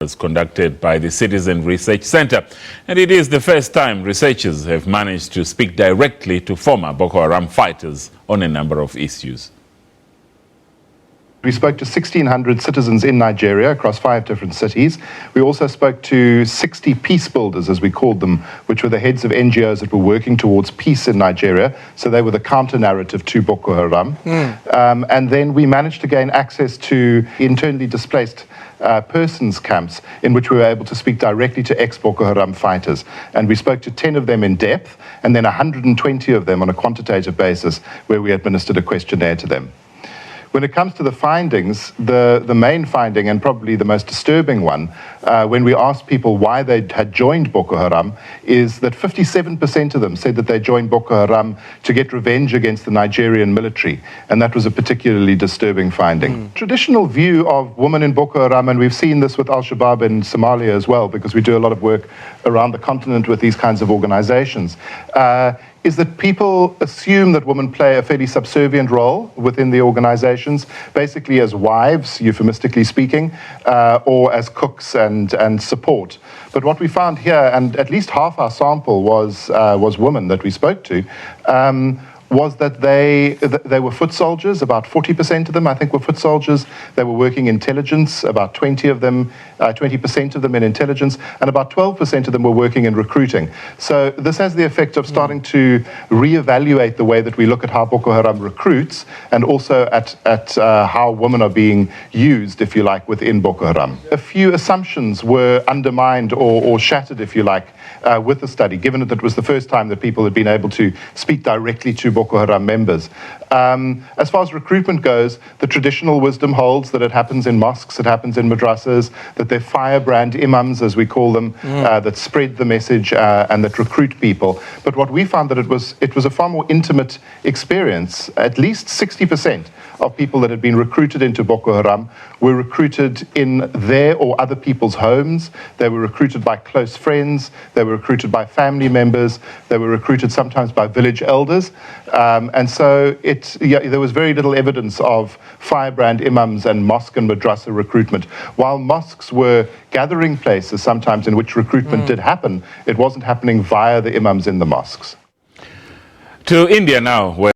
was conducted by the Citizen Research Center, and it is the first time researchers have managed to speak directly to former Boko Haram fighters on a number of issues. We spoke to 1,600 citizens in Nigeria across 5 different cities. We also spoke to 60 peace builders, as we called them, which were the heads of NGOs that were working towards peace in Nigeria. So they were the counter-narrative to Boko Haram. And then we managed to gain access to internally displaced persons camps in which we were able to speak directly to ex-Boko Haram fighters. And we spoke to 10 of them in depth, and then 120 of them on a quantitative basis, where we administered a questionnaire to them. When it comes to the findings, the main finding, and probably the most disturbing one, when we asked people why they had joined Boko Haram, is that 57% of them said that they joined Boko Haram to get revenge against the Nigerian military, and that was a particularly disturbing finding. Traditional view of women in Boko Haram, and we've seen this with Al-Shabaab in Somalia as well, because we do a lot of work around the continent with these kinds of organizations, is that people assume that women play a fairly subservient role within the organizations, basically as wives, euphemistically speaking, or as cooks and support. But what we found here, and at least half our sample was women that we spoke to, was that they were foot soldiers. About 40% of them, I think, were foot soldiers. They were working intelligence, about 20% of them in intelligence, and about 12% of them were working in recruiting. So this has the effect of starting to reevaluate the way that we look at how Boko Haram recruits, and also at how women are being used, if you like, within Boko Haram. A few assumptions were undermined or shattered, if you like, with the study, given that it was the first time that people had been able to speak directly to Boko Haram members. As far as recruitment goes, the traditional wisdom holds that it happens in mosques, it happens in madrasas, that they're firebrand imams, as we call them, that spread the message and that recruit people. But what we found that it was a far more intimate experience. At least 60% of people that had been recruited into Boko Haram were recruited in their or other people's homes. They were recruited by close friends. They were recruited by family members. They were recruited sometimes by village elders. And so there was very little evidence of firebrand imams and mosque and madrasa recruitment. While mosques were gathering places sometimes in which recruitment did happen, it wasn't happening via the imams in the mosques. To India now, where